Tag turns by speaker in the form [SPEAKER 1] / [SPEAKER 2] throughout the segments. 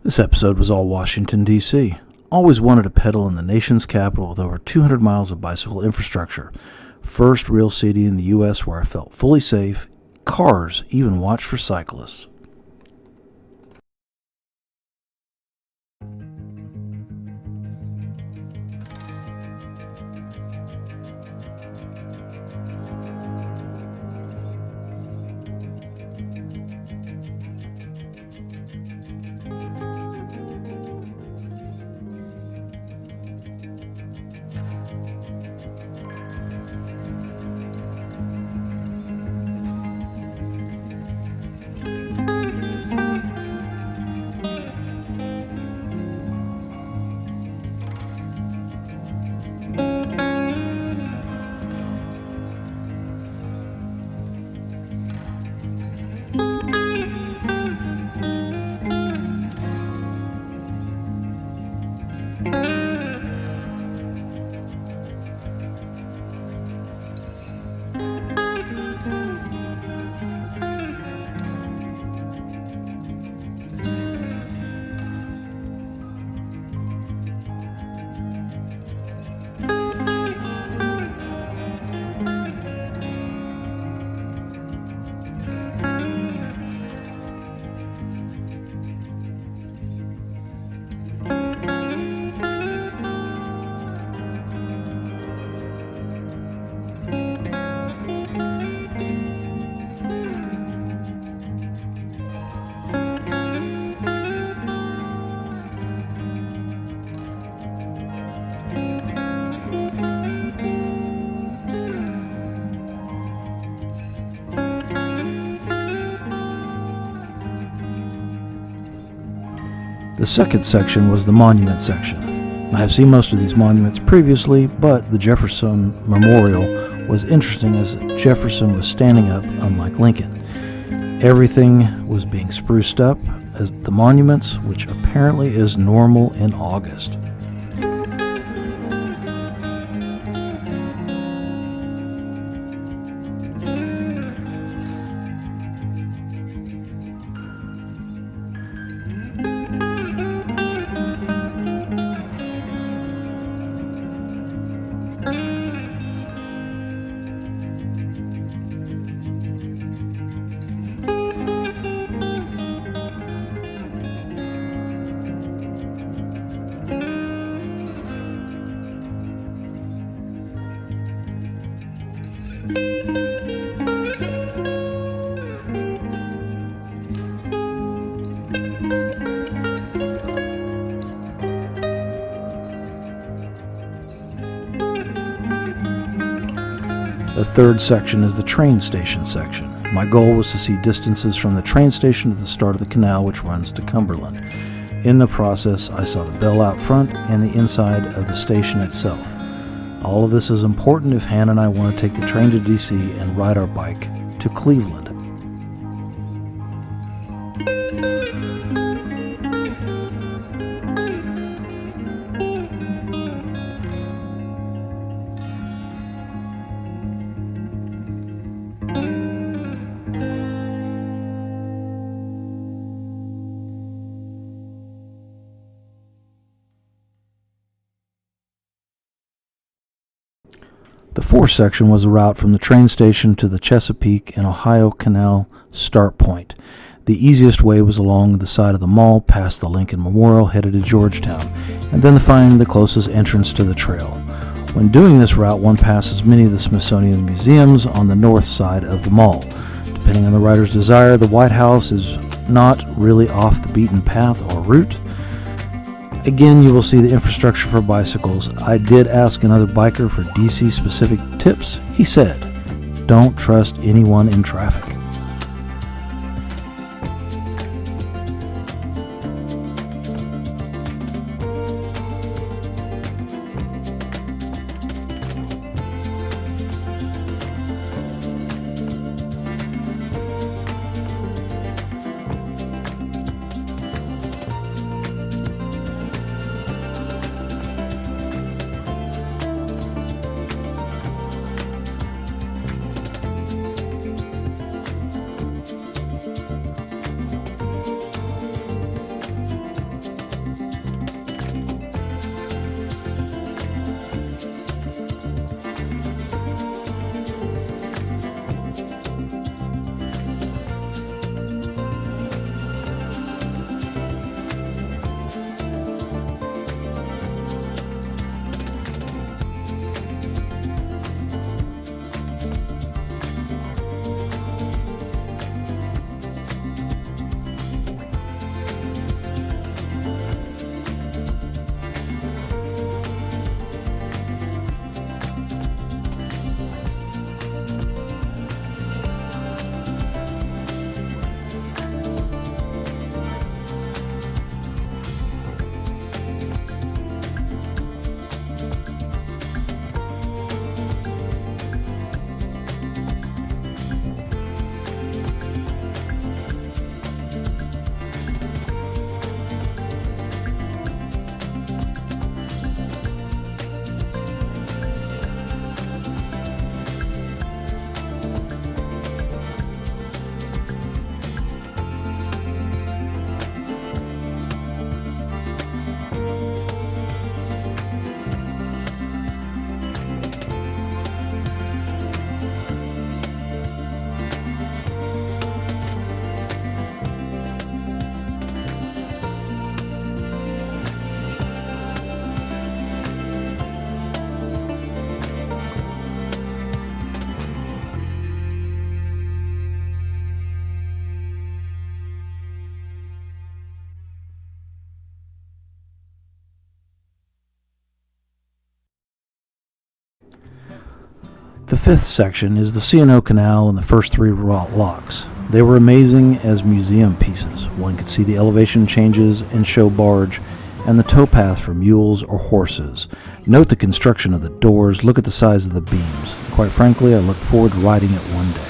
[SPEAKER 1] This episode was all Washington, D.C. Always wanted to pedal in the nation's capital with over 200 miles of bicycle infrastructure. First real city in the U.S. where I felt fully safe. Cars even watch for cyclists. The second section was the monument section. I have seen most of these monuments previously, but the Jefferson Memorial was interesting as Jefferson was standing up, unlike Lincoln. Everything was being spruced up as the monuments, which apparently is normal in August. The third section is the train station section. My goal was to see distances from the train station to the start of the canal which runs to Cumberland. In the process, I saw the bell out front and the inside of the station itself. All of this is important if Hannah and I want to take the train to D.C. and ride our bike to Cleveland. The fourth section was a route from the train station to the Chesapeake and Ohio Canal start point. The easiest way was along the side of the mall, past the Lincoln Memorial, headed to Georgetown, and then to find the closest entrance to the trail. When doing this route, one passes many of the Smithsonian museums on the north side of the mall. Depending on the rider's desire, the White House is not really off the beaten path or route. Again, you will see the infrastructure for bicycles. I did ask another biker for DC specific tips. He said, "Don't trust anyone in traffic." The fifth section is the C&O Canal and the first three locks. They were amazing as museum pieces. One could see the elevation changes and show barge and the towpath for mules or horses. Note the construction of the doors, look at the size of the beams. Quite frankly, I look forward to riding it one day.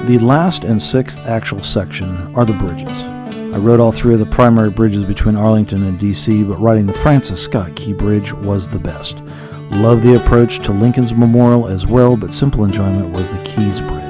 [SPEAKER 1] The last and sixth actual section are the bridges. I rode all three of the primary bridges between Arlington and D.C., but riding the Francis Scott Key Bridge was the best. Loved the approach to Lincoln's Memorial as well, but simple enjoyment was the Keys Bridge.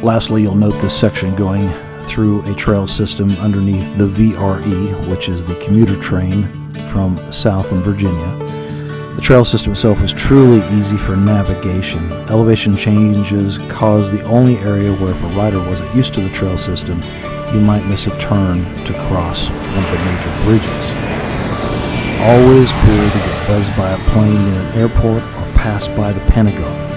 [SPEAKER 1] Lastly, you'll note this section going through a trail system underneath the VRE, which is the commuter train from South in Virginia. The trail system itself was truly easy for navigation. Elevation changes caused the only area where if a rider wasn't used to the trail system, you might miss a turn to cross one of the major bridges. Always cool to get buzzed by a plane near an airport or pass by the Pentagon.